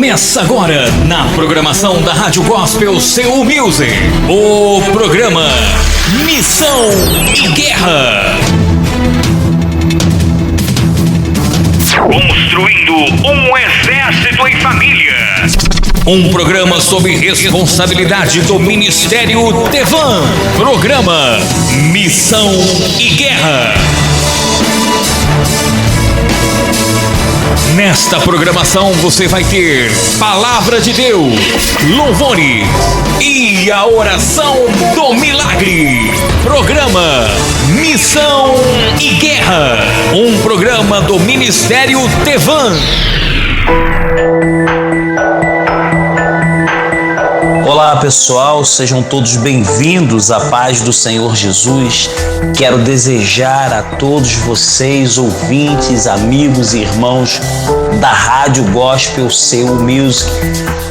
Começa agora, na programação da Rádio Gospel Seu Music, o programa Missão e Guerra. Construindo um exército em família. Um programa sob responsabilidade do Ministério Tevan. Programa Missão e Guerra. Nesta programação você vai ter Palavra de Deus, louvores e a oração do milagre. Programa Missão e Guerra, um programa do Ministério Tevan. Olá pessoal, sejam todos bem-vindos à paz do Senhor Jesus. Quero desejar a todos vocês, ouvintes, amigos e irmãos da Rádio Gospel Seu Music,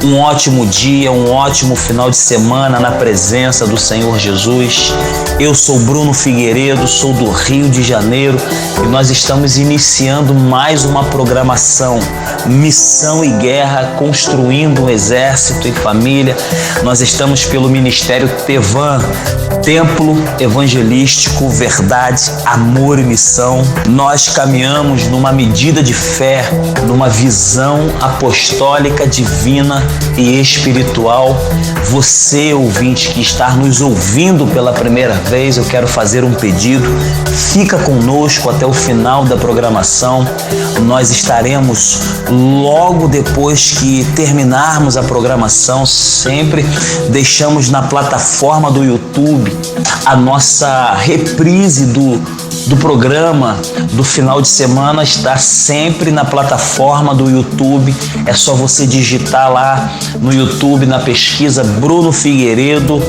um ótimo dia, um ótimo final de semana na presença do Senhor Jesus. Eu sou Bruno Figueiredo, sou do Rio de Janeiro e nós estamos iniciando mais uma programação Missão e Guerra, construindo um exército em família. Nós estamos pelo Ministério Tevan, Templo Evangelístico, Verdade, Amor e Missão. Nós caminhamos numa medida de fé, numa visão apostólica, divina e espiritual. Você, ouvinte, que está nos ouvindo pela primeira vez, eu quero fazer um pedido. Fica conosco até o final da programação. Nós estaremos logo depois que terminarmos a programação, sempre deixamos na plataforma do YouTube a nossa reprise do programa do final de semana, está sempre na plataforma do YouTube. É só você digitar lá no YouTube, na pesquisa Bruno Figueiredo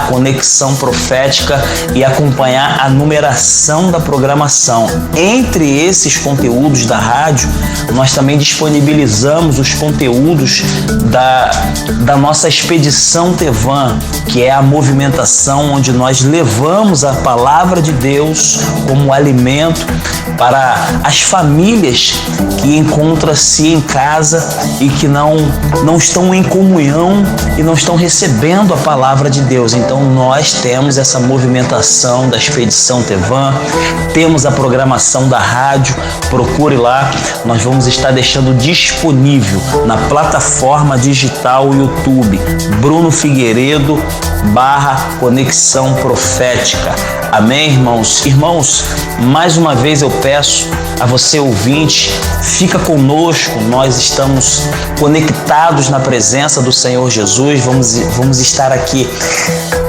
/Conexão Profética e acompanhar a numeração da programação. Entre esses conteúdos da rádio, nós também disponibilizamos os conteúdos da nossa expedição Tevan, que é a movimentação onde nós levamos a palavra de Deus como alimento para as famílias que encontram-se em casa e que não estão em comunhão e não estão recebendo a palavra de Deus. Então nós temos essa movimentação da expedição Tevan, temos a programação da rádio, procure lá, nós vamos estar deixando disponível na plataforma digital YouTube Bruno Figueiredo /Conexão Profética. Amém, irmãos? Irmãos, mais uma vez eu peço a você, ouvinte, fica conosco, nós estamos conectados na presença do Senhor Jesus, vamos estar aqui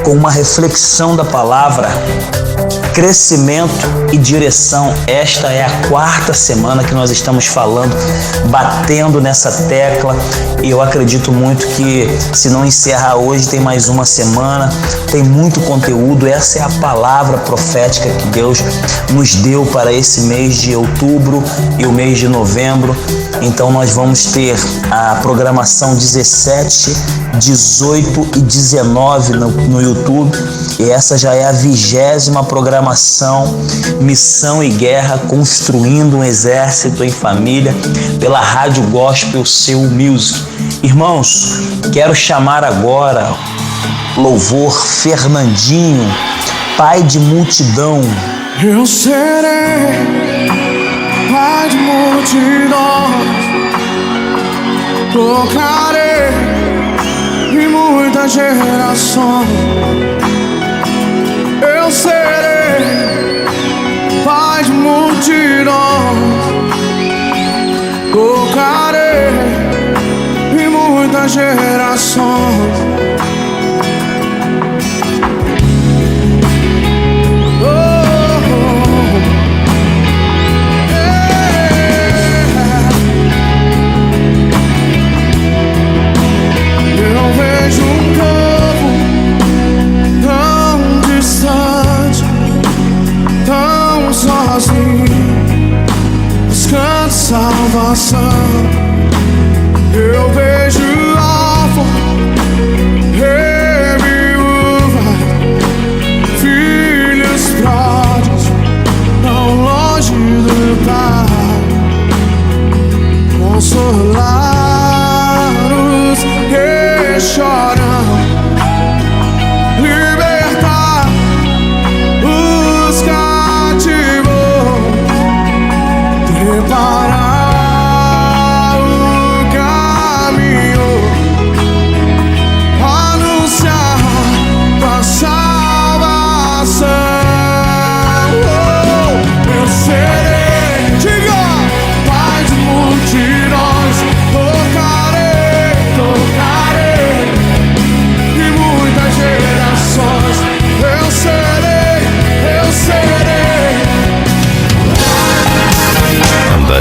com uma reflexão da palavra, crescimento e direção. Esta é a 4ª semana que nós estamos falando, batendo nessa tecla, e eu acredito muito que se não encerrar hoje, tem mais uma semana, tem muito conteúdo. Essa é a palavra profética que Deus nos deu para esse mês de outubro e o mês de novembro. Então nós vamos ter a programação 17, 18 e 19 no YouTube, e essa já é a 20ª programação Missão e Guerra, construindo um exército em família, pela Rádio Gospel Seu Music. Irmãos, quero chamar agora louvor Fernandinho, pai de multidão. Eu serei pai de multidões, tocarei em muitas gerações. Eu serei pai de multidões, tocarei em muitas gerações. Salvação, eu vejo órfão e viúva, filhos pródigos, tão longe do Pai, consolar.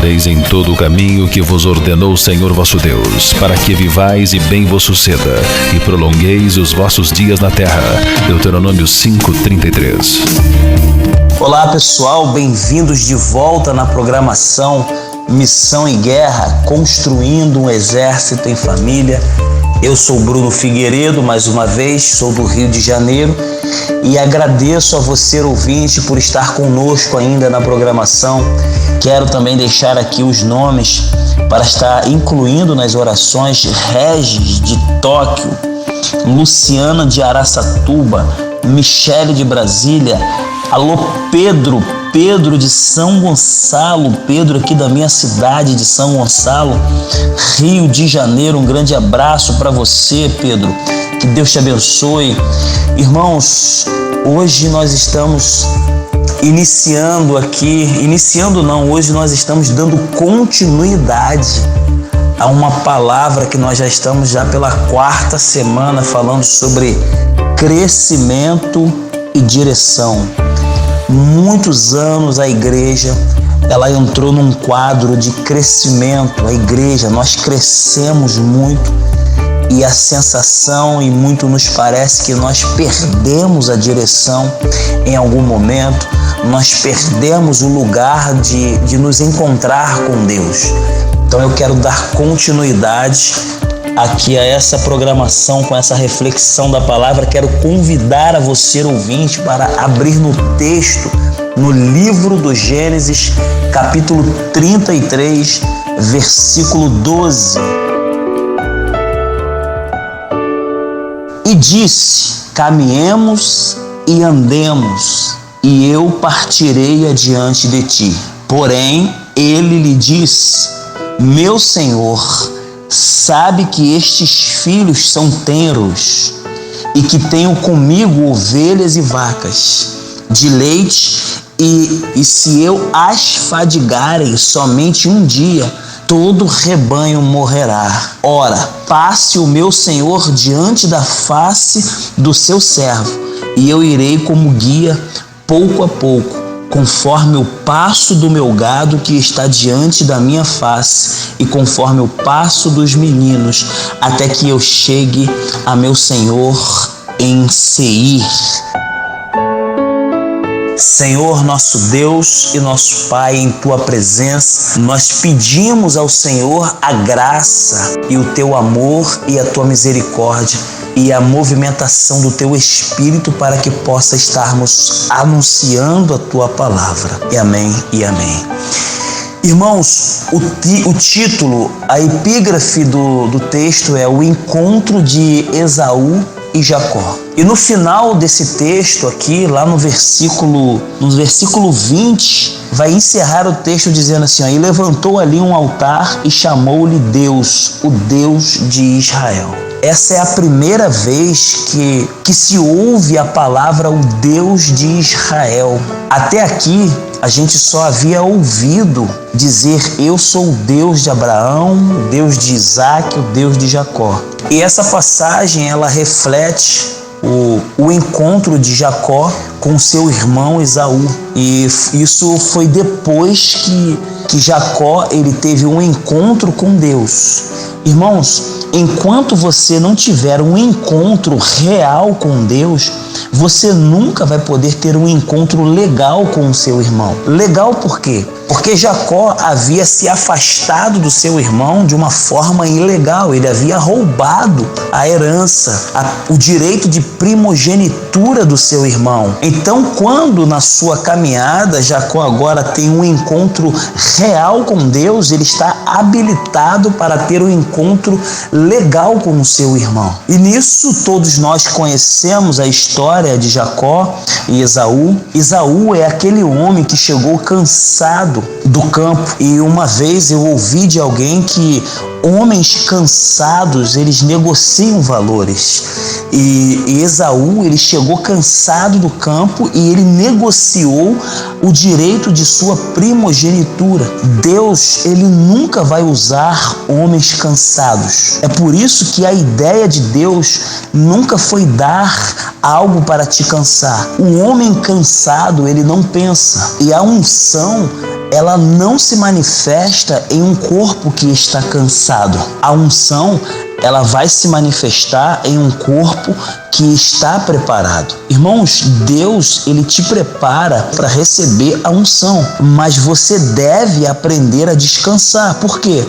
Andareis em todo o caminho que vos ordenou o Senhor vosso Deus, para que vivais e bem vos suceda, e prolongueis os vossos dias na terra. Deuteronômio 5:33. Olá pessoal, bem-vindos de volta na programação Missão em Guerra, construindo um exército em família. Eu sou Bruno Figueiredo, mais uma vez, sou do Rio de Janeiro e agradeço a você, ouvinte, por estar conosco ainda na programação. Quero também deixar aqui os nomes para estar incluindo nas orações: Regis de Tóquio, Luciana de Araçatuba, Michele de Brasília. Alô Pedro de São Gonçalo, Pedro aqui da minha cidade de São Gonçalo, Rio de Janeiro. Um grande abraço para você, Pedro, que Deus te abençoe. Irmãos, hoje nós estamos hoje nós estamos dando continuidade a uma palavra que nós já estamos pela 4ª semana falando sobre crescimento e direção. Muitos anos a igreja, ela entrou num quadro de crescimento. A igreja, nós crescemos muito e a sensação, e muito nos parece, que nós perdemos a direção em algum momento. Nós perdemos o lugar de nos encontrar com Deus. Então eu quero dar continuidade aqui a essa programação, com essa reflexão da palavra. Quero convidar a você, ouvinte, para abrir no texto, no livro do Gênesis, capítulo 33, versículo 12. E disse: caminhemos e andemos, e eu partirei adiante de ti. Porém, ele lhe disse: meu Senhor sabe que estes filhos são tenros e que tenho comigo ovelhas e vacas de leite, e se eu as fadigarem somente um dia, todo o rebanho morrerá. Ora, passe o meu senhor diante da face do seu servo, e eu irei como guia pouco a pouco, conforme o passo do meu gado que está diante da minha face, e conforme o passo dos meninos, até que eu chegue a meu senhor em Seir. Senhor, nosso Deus e nosso Pai, em Tua presença, nós pedimos ao Senhor a graça e o Teu amor e a Tua misericórdia e a movimentação do Teu Espírito para que possa estarmos anunciando a Tua palavra. E amém e amém. Irmãos, o título, a epígrafe do texto é o encontro de Esaú e Jacó. E no final desse texto aqui, lá no versículo 20, vai encerrar o texto dizendo assim: e levantou ali um altar e chamou-lhe Deus, o Deus de Israel. Essa é a primeira vez que se ouve a palavra o Deus de Israel. Até aqui, a gente só havia ouvido dizer: eu sou o Deus de Abraão, o Deus de Isaac, o Deus de Jacó. E essa passagem, ela reflete o encontro de Jacó com seu irmão Esaú. E isso foi depois que Jacó ele teve um encontro com Deus. Irmãos, enquanto você não tiver um encontro real com Deus, você nunca vai poder ter um encontro legal com o seu irmão. Legal por quê? Porque Jacó havia se afastado do seu irmão de uma forma ilegal. Ele havia roubado a herança, o direito de primogenitura do seu irmão. Então, quando na sua caminhada Jacó agora tem um encontro real com Deus, ele está habilitado para ter um encontro legal com o seu irmão. E nisso todos nós conhecemos a história de Jacó e Esaú. Esaú é aquele homem que chegou cansado do campo, e uma vez eu ouvi de alguém que homens cansados, eles negociam valores. E Esaú, ele chegou cansado do campo e ele negociou o direito de sua primogenitura. Escritura. Deus, ele nunca vai usar homens cansados. É por isso que a ideia de Deus nunca foi dar algo para te cansar. O homem cansado, ele não pensa. E a unção, ela não se manifesta em um corpo que está cansado. A unção, ela vai se manifestar em um corpo que está preparado. Irmãos, Deus, ele te prepara para receber a unção, mas você deve aprender a descansar. Por quê?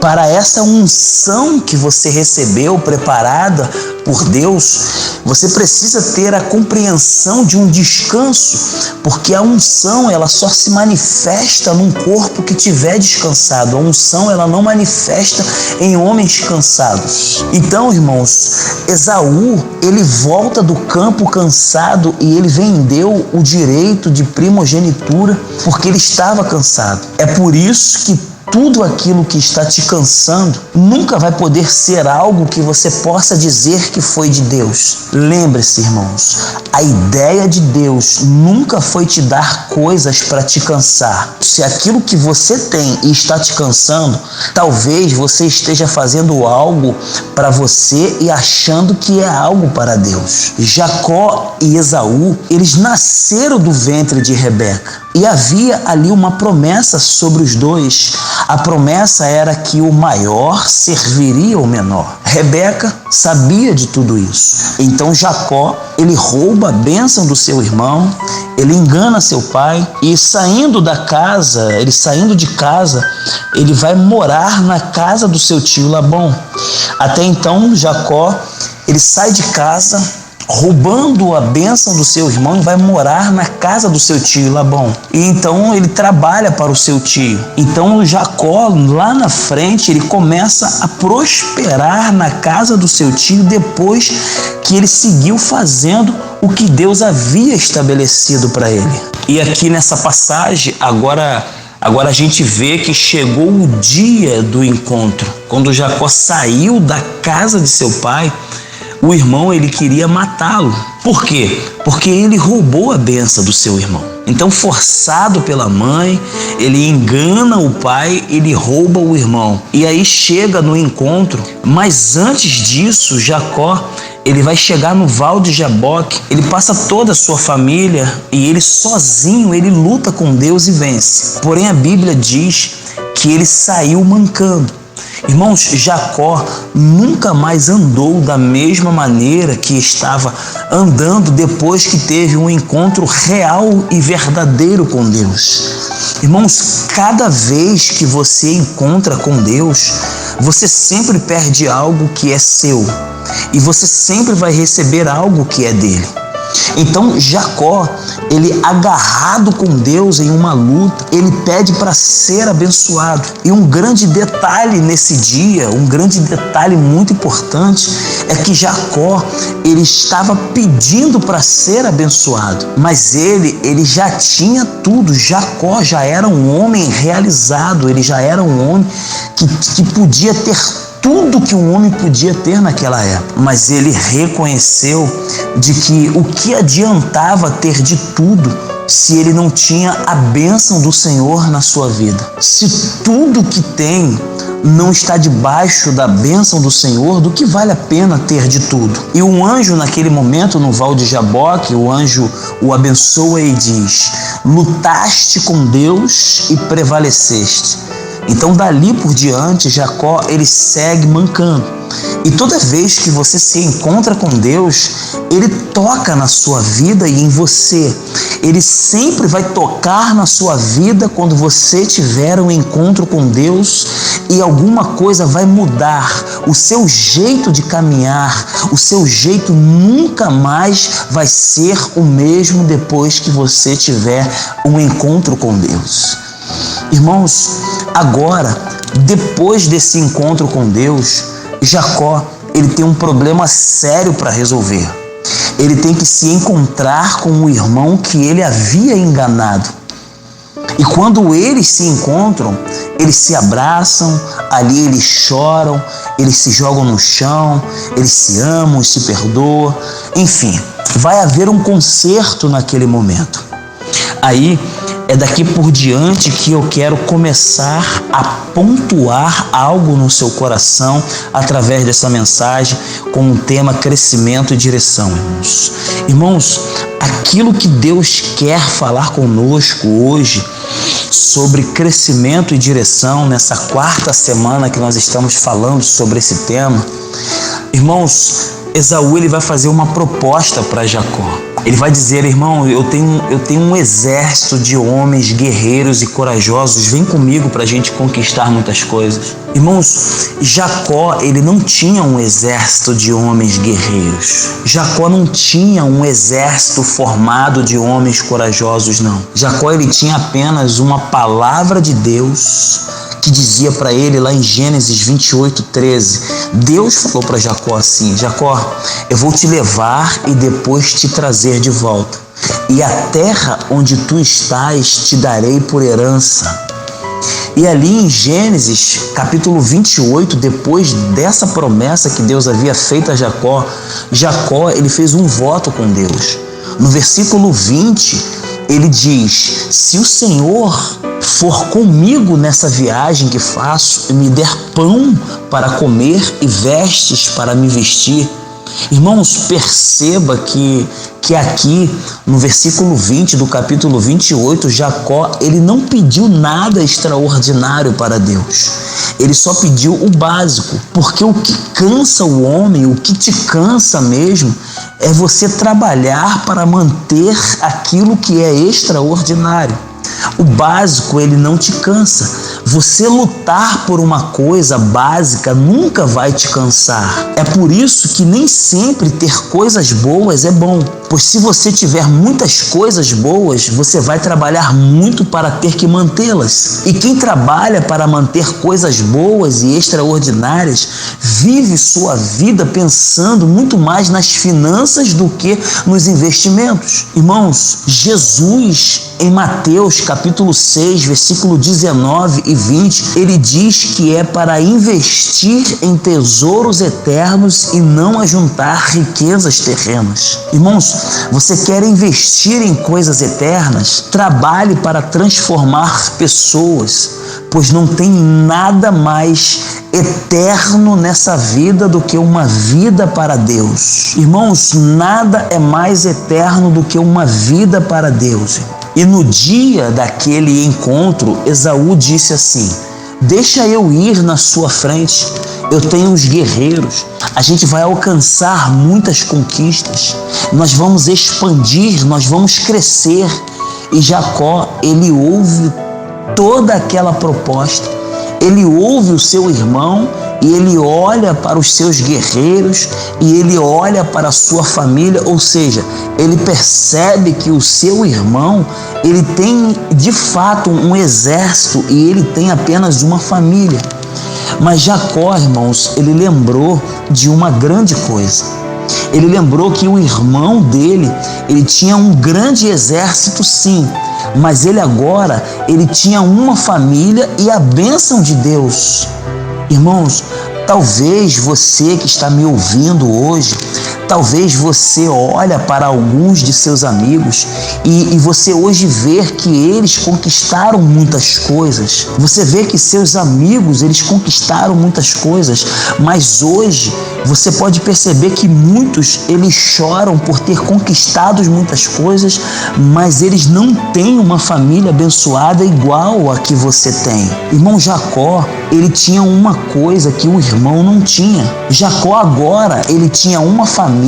Para essa unção que você recebeu, preparada por Deus, você precisa ter a compreensão de um descanso, porque a unção, ela só se manifesta num corpo que tiver descansado. A unção, ela não manifesta em homens cansados. Então, irmãos, Esaú, ele volta do campo cansado e ele vendeu o direito de primogenitura porque ele estava cansado. É por isso que tudo aquilo que está te cansando nunca vai poder ser algo que você possa dizer que foi de Deus. Lembre-se, irmãos, a ideia de Deus nunca foi te dar coisas para te cansar. Se aquilo que você tem e está te cansando, talvez você esteja fazendo algo para você e achando que é algo para Deus. Jacó e Esaú, eles nasceram do ventre de Rebeca. E havia ali uma promessa sobre os dois. A promessa era que o maior serviria o menor. Rebeca sabia de tudo isso. Então Jacó, ele rouba a bênção do seu irmão, ele engana seu pai e saindo de casa, ele vai morar na casa do seu tio Labão. Até então Jacó, ele sai de casa, roubando a bênção do seu irmão, e vai morar na casa do seu tio Labão. E então ele trabalha para o seu tio. Então Jacó, lá na frente, ele começa a prosperar na casa do seu tio depois que ele seguiu fazendo o que Deus havia estabelecido para ele. E aqui nessa passagem, agora a gente vê que chegou o dia do encontro. Quando Jacó saiu da casa de seu pai, o irmão, ele queria matá-lo. Por quê? Porque ele roubou a bênção do seu irmão. Então, forçado pela mãe, ele engana o pai, ele rouba o irmão. E aí chega no encontro, mas antes disso, Jacó, ele vai chegar no Val de Jaboque, ele passa toda a sua família e ele sozinho, ele luta com Deus e vence. Porém, a Bíblia diz que ele saiu mancando. Irmãos, Jacó nunca mais andou da mesma maneira que estava andando depois que teve um encontro real e verdadeiro com Deus. Irmãos, cada vez que você encontra com Deus, você sempre perde algo que é seu e você sempre vai receber algo que é dele. Então Jacó, ele agarrado com Deus em uma luta, ele pede para ser abençoado. E um grande detalhe nesse dia, um grande detalhe muito importante, é que Jacó, ele estava pedindo para ser abençoado, mas ele já tinha tudo. Jacó já era um homem realizado, ele já era um homem que podia ter tudo que um homem podia ter naquela época, mas ele reconheceu de que o que adiantava ter de tudo se ele não tinha a bênção do Senhor na sua vida. Se tudo que tem não está debaixo da bênção do Senhor, do que vale a pena ter de tudo? E um anjo naquele momento no Val de Jaboque, o anjo o abençoa e diz: lutaste com Deus e prevaleceste. Então dali por diante Jacó, ele segue mancando. E toda vez que você se encontra com Deus, ele toca na sua vida e em você. Ele sempre vai tocar na sua vida quando você tiver um encontro com Deus e alguma coisa vai mudar. O seu jeito de caminhar, o seu jeito nunca mais vai ser o mesmo depois que você tiver um encontro com Deus. Irmãos, agora, depois desse encontro com Deus, Jacó, ele tem um problema sério para resolver. Ele tem que se encontrar com o irmão que ele havia enganado. E quando eles se encontram, eles se abraçam, ali eles choram, eles se jogam no chão, eles se amam, se perdoam. Enfim, vai haver um concerto naquele momento. Aí, É daqui por diante que eu quero começar a pontuar algo no seu coração através dessa mensagem com o tema crescimento e direção, irmãos. Irmãos, aquilo que Deus quer falar conosco hoje sobre crescimento e direção, nessa quarta semana que nós estamos falando sobre esse tema, irmãos, Esaú ele vai fazer uma proposta para Jacó. Ele vai dizer: irmão, eu tenho um exército de homens guerreiros e corajosos, vem comigo para a gente conquistar muitas coisas. Irmãos, Jacó ele não tinha um exército de homens guerreiros. Jacó não tinha um exército formado de homens corajosos, não. Jacó ele tinha apenas uma palavra de Deus que dizia para ele lá em Gênesis 28:13. Deus falou para Jacó assim: Jacó, eu vou te levar e depois te trazer de volta. E a terra onde tu estás te darei por herança. E ali em Gênesis capítulo 28, depois dessa promessa que Deus havia feito a Jacó, Jacó ele fez um voto com Deus. No versículo 20, ele diz: se o Senhor for comigo nessa viagem que faço e me der pão para comer e vestes para me vestir. Irmãos, perceba que aqui no versículo 20 do capítulo 28, Jacó ele não pediu nada extraordinário para Deus. Ele só pediu o básico, porque o que cansa o homem, o que te cansa mesmo, é você trabalhar para manter aquilo que é extraordinário. O básico ele não te cansa. Você lutar por uma coisa básica nunca vai te cansar. É por isso que nem sempre ter coisas boas é bom. Pois se você tiver muitas coisas boas, você vai trabalhar muito para ter que mantê-las. E quem trabalha para manter coisas boas e extraordinárias, vive sua vida pensando muito mais nas finanças do que nos investimentos. Irmãos, Jesus em Mateus capítulo 6, versículo 19 e 20, ele diz que é para investir em tesouros eternos e não ajuntar riquezas terrenas. Irmãos, você quer investir em coisas eternas? Trabalhe para transformar pessoas, pois não tem nada mais eterno nessa vida do que uma vida para Deus. Irmãos, nada é mais eterno do que uma vida para Deus. E no dia daquele encontro, Esaú disse assim: deixa eu ir na sua frente, eu tenho os guerreiros, a gente vai alcançar muitas conquistas, nós vamos expandir, nós vamos crescer. E Jacó, ele ouve toda aquela proposta, ele ouve o seu irmão e ele olha para os seus guerreiros e ele olha para a sua família, ou seja, ele percebe que o seu irmão, ele tem de fato um exército e ele tem apenas uma família. Mas Jacó, irmãos, ele lembrou de uma grande coisa. Ele lembrou que o irmão dele, ele tinha um grande exército sim, mas ele agora, ele tinha uma família e a bênção de Deus. Irmãos, talvez você que está me ouvindo hoje, talvez você olha para alguns de seus amigos e você hoje vê que eles conquistaram muitas coisas. Você vê que seus amigos, eles conquistaram muitas coisas, mas hoje você pode perceber que muitos, eles choram por ter conquistado muitas coisas, mas eles não têm uma família abençoada igual a que você tem. Irmão, Jacó, ele tinha uma coisa que o irmão não tinha. Jacó agora, ele tinha uma família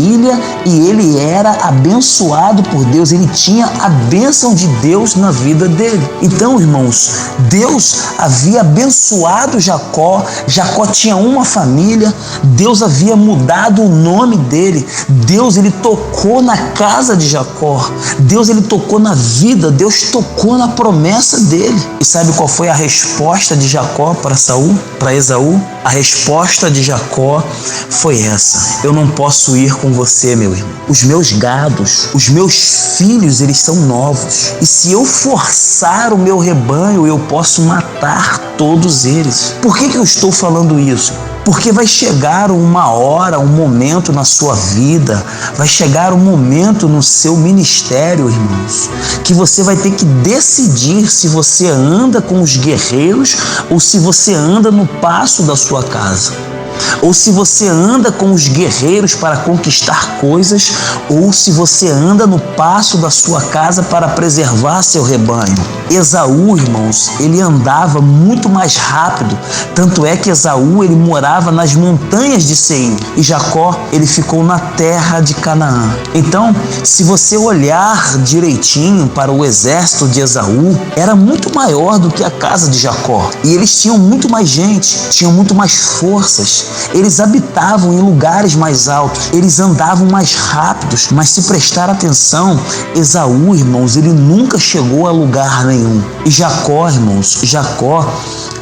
e ele era abençoado por Deus, ele tinha a bênção de Deus na vida dele. Então, irmãos, Deus havia abençoado Jacó, Jacó tinha uma família, Deus havia mudado o nome dele, Deus ele tocou na casa de Jacó, Deus ele tocou na vida, Deus tocou na promessa dele. E sabe qual foi a resposta de Jacó para Esaú? A resposta de Jacó foi essa: eu não posso ir com você, meu irmão. Os meus gados, os meus filhos, eles são novos. E se eu forçar o meu rebanho, eu posso matar todos eles. Por que eu estou falando isso? Porque vai chegar uma hora, um momento na sua vida, vai chegar um momento no seu ministério, irmãos, que você vai ter que decidir se você anda com os guerreiros ou se você anda no passo da sua casa. Ou se você anda com os guerreiros para conquistar coisas, ou se você anda no passo da sua casa para preservar seu rebanho. Esaú, irmãos, ele andava muito mais rápido, tanto é que Esaú, ele morava nas montanhas de Seir, e Jacó, ele ficou na terra de Canaã. Então, se você olhar direitinho para o exército de Esaú, era muito maior do que a casa de Jacó, e eles tinham muito mais gente, tinham muito mais forças. Eles habitavam em lugares mais altos, eles andavam mais rápidos, mas se prestar atenção, Esaú, irmãos, ele nunca chegou a lugar nenhum. E Jacó, irmãos,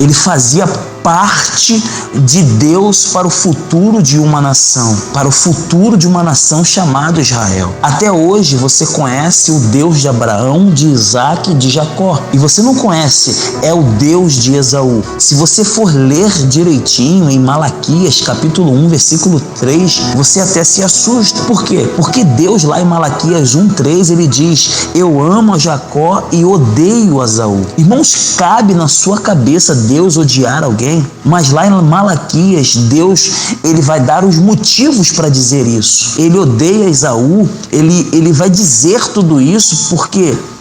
ele fazia parte de Deus para o futuro de uma nação, para o futuro de uma nação chamada Israel. Até hoje você conhece o Deus de Abraão, de Isaac e de Jacó, e você não conhece é o Deus de Esaú. Se você for ler direitinho em Malaquias capítulo 1, versículo 3, você até se assusta. Por quê? Porque Deus lá em Malaquias 1:3 ele diz: eu amo a Jacó e odeio a Esaú. Irmãos, cabe na sua cabeça Deus odiar alguém? Mas lá em Malaquias, Deus, ele vai dar os motivos para dizer isso. Ele odeia Esaú, ele vai dizer tudo isso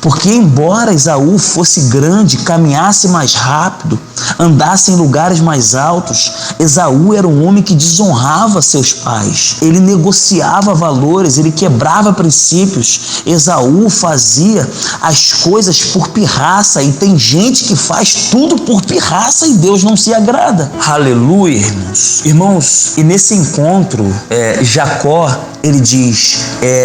porque embora Esaú fosse grande, caminhasse mais rápido, andasse em lugares mais altos, Esaú era um homem que desonrava seus pais. Ele negociava valores, ele quebrava princípios. Esaú fazia as coisas por pirraça, e tem gente que faz tudo por pirraça e Deus não se agrada. Aleluia, irmãos. Irmãos, e nesse encontro, Jacó, ele diz,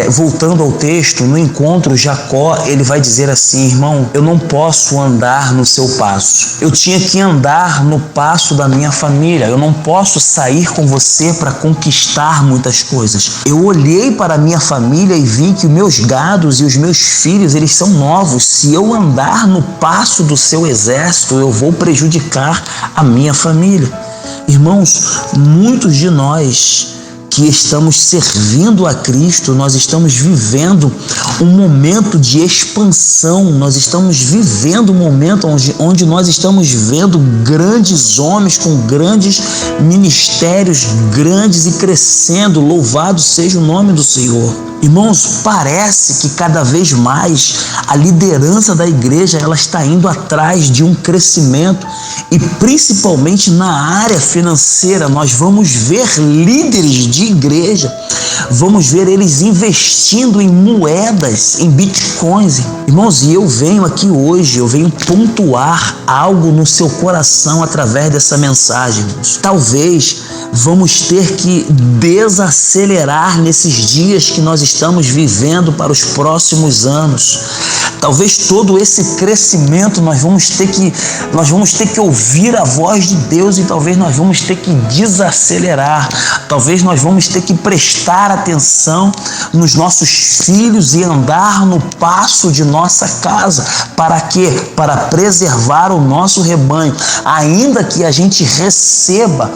voltando ao texto, no encontro, Jacó, ele vai dizer assim: irmão, eu não posso andar no seu passo. Eu tinha que andar no passo da minha família. Eu não posso sair com você para conquistar muitas coisas. Eu olhei para a minha família e vi que os meus gados e os meus filhos, eles são novos. Se eu andar no passo do seu exército, eu vou prejudicar a minha família. Irmãos, muitos de nós que estamos servindo a Cristo, nós estamos vivendo um momento de expansão, nós estamos vivendo um momento onde nós estamos vendo grandes homens com grandes ministérios, grandes e crescendo. Louvado seja o nome do Senhor. Irmãos, parece que cada vez mais a liderança da igreja ela está indo atrás de um crescimento, e principalmente na área financeira. Nós vamos ver líderes de igreja, vamos ver eles investindo em moedas, em bitcoins. Irmãos, e eu venho aqui hoje, eu venho pontuar algo no seu coração através dessa mensagem, irmãos. Talvez vamos ter que desacelerar nesses dias que nós estamos vivendo para os próximos anos. Talvez todo esse crescimento nós vamos ter que ouvir a voz de Deus, e talvez nós vamos ter que desacelerar. Talvez nós vamos ter que prestar atenção nos nossos filhos e andar no passo de nossa casa. Para quê? Para preservar o nosso rebanho. Ainda que a gente receba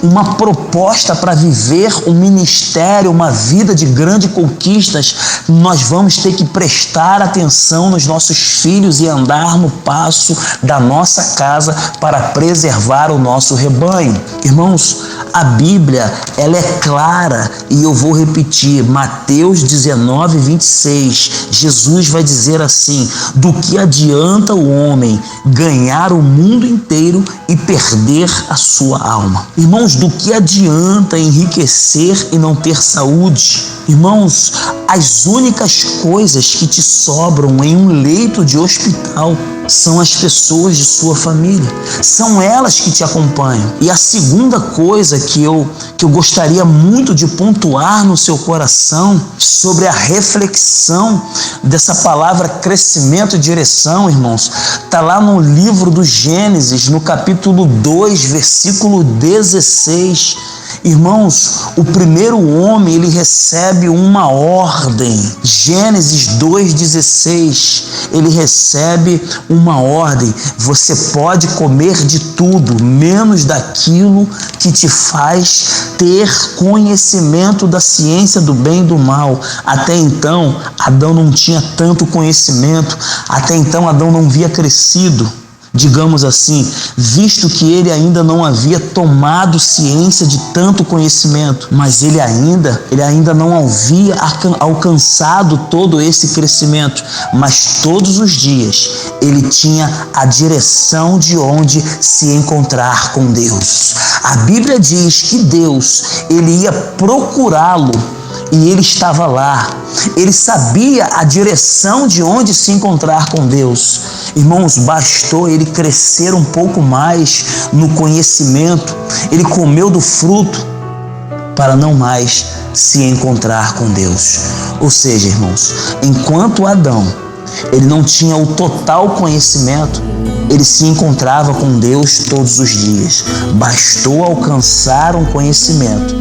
uma proposta para viver um ministério, uma vida de grandes conquistas, nós vamos ter que prestar atenção nos nossos filhos e andar no passo da nossa casa para preservar o nosso rebanho. Irmãos, a Bíblia, ela é clara, e eu vou repetir, Mateus 19:26, Jesus vai dizer assim: do que adianta o homem ganhar o mundo inteiro e perder a sua alma? Irmãos, do que adianta enriquecer e não ter saúde? Irmãos, as únicas coisas que te sobram em um leito de hospital são as pessoas de sua família, são elas que te acompanham. E a segunda coisa que eu gostaria muito de pontuar no seu coração sobre a reflexão dessa palavra crescimento e direção, irmãos, está lá no livro do Gênesis, no capítulo 2, versículo 16. Irmãos, o primeiro homem, ele recebe uma ordem. Gênesis 2,16, ele recebe uma ordem. Você pode comer de tudo, menos daquilo que te faz ter conhecimento da ciência do bem e do mal. Até então, Adão não tinha tanto conhecimento. Até então, Adão não havia crescido, digamos assim, visto que ele ainda não havia tomado ciência de tanto conhecimento, mas ele ainda não havia alcançado todo esse crescimento, mas todos os dias ele tinha a direção de onde se encontrar com Deus. A Bíblia diz que Deus, ele ia procurá-lo e ele estava lá. Ele sabia a direção de onde se encontrar com Deus. Irmãos, bastou ele crescer um pouco mais no conhecimento. Ele comeu do fruto para não mais se encontrar com Deus. Ou seja, irmãos, enquanto Adão, ele não tinha o total conhecimento, ele se encontrava com Deus todos os dias. Bastou alcançar um conhecimento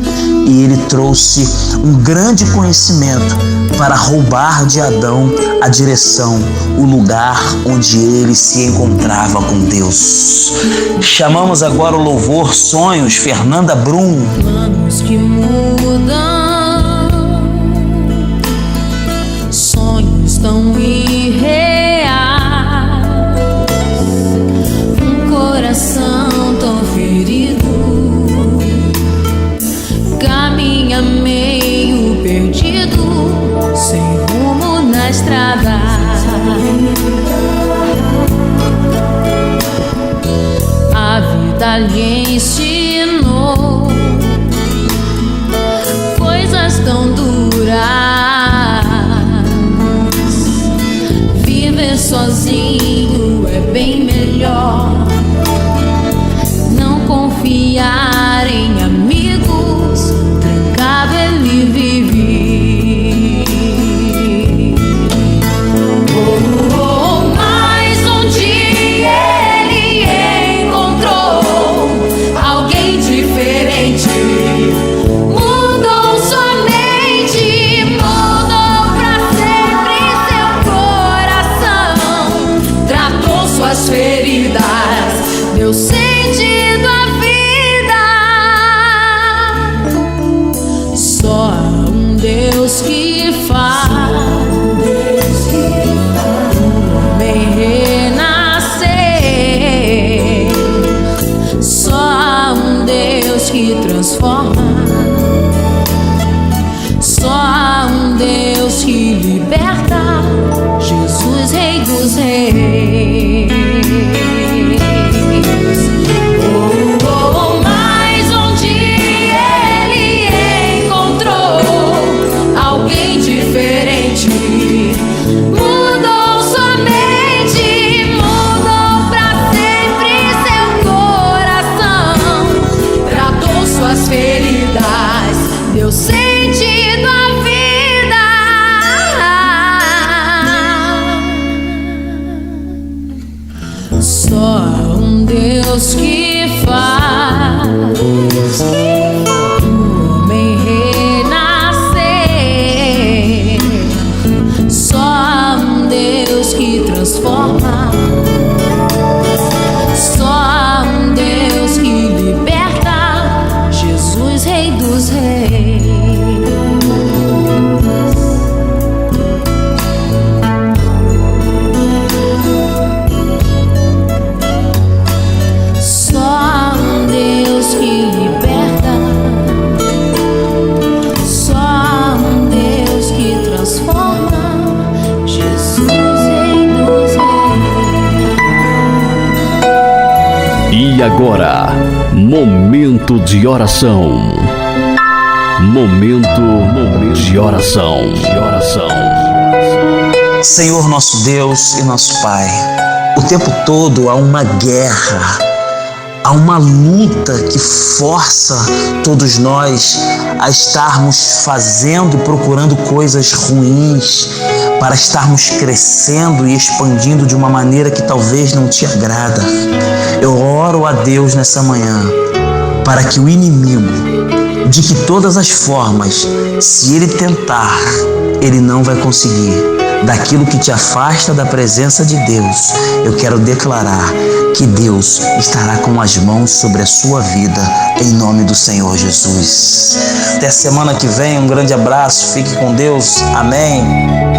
e ele trouxe um grande conhecimento para roubar de Adão a direção, o lugar onde ele se encontrava com Deus. Chamamos agora o louvor Sonhos, Fernanda Brum. Planos que mudam, sonhos tão irreais, um coração tão ferido, caminha meio perdido, sem rumo na estrada. A vida lhe ensinou coisas tão duras. Viver sozinho é bem melhor. Não confiar em amigos, trancado ele vive. Mas um dia ele encontrou alguém diferente. Mudou sua mente, mudou pra sempre seu coração. Tratou suas feridas, deu sentido à vida. Só há um Deus que faz o homem renascer. Só há um Deus que transforma. Só há um Deus que liberta. Jesus, Rei dos Reis. Mas um dia ele encontrou alguém diferente. Mudou sua mente, mudou pra sempre seu coração. Tratou suas feridas, deu sentido à vida. Só há um Deus que faz o homem renascer. Só há um Deus que transforma. Só há um Deus que liberta. Jesus, Rei dos Reis. Só há um Deus que liberta. Só há um Deus que transforma. Jesus, Rei dos Reis. E agora, momento de oração. Momento de oração. Senhor nosso Deus e nosso Pai, o tempo todo há uma guerra, há uma luta que força todos nós a estarmos fazendo e procurando coisas ruins, para estarmos crescendo e expandindo de uma maneira que talvez não te agrada. Eu oro a Deus nessa manhã para que o inimigo de que todas as formas, se ele tentar, ele não vai conseguir. Daquilo que te afasta da presença de Deus, eu quero declarar que Deus estará com as mãos sobre a sua vida, em nome do Senhor Jesus. Até semana que vem, um grande abraço, fique com Deus, amém.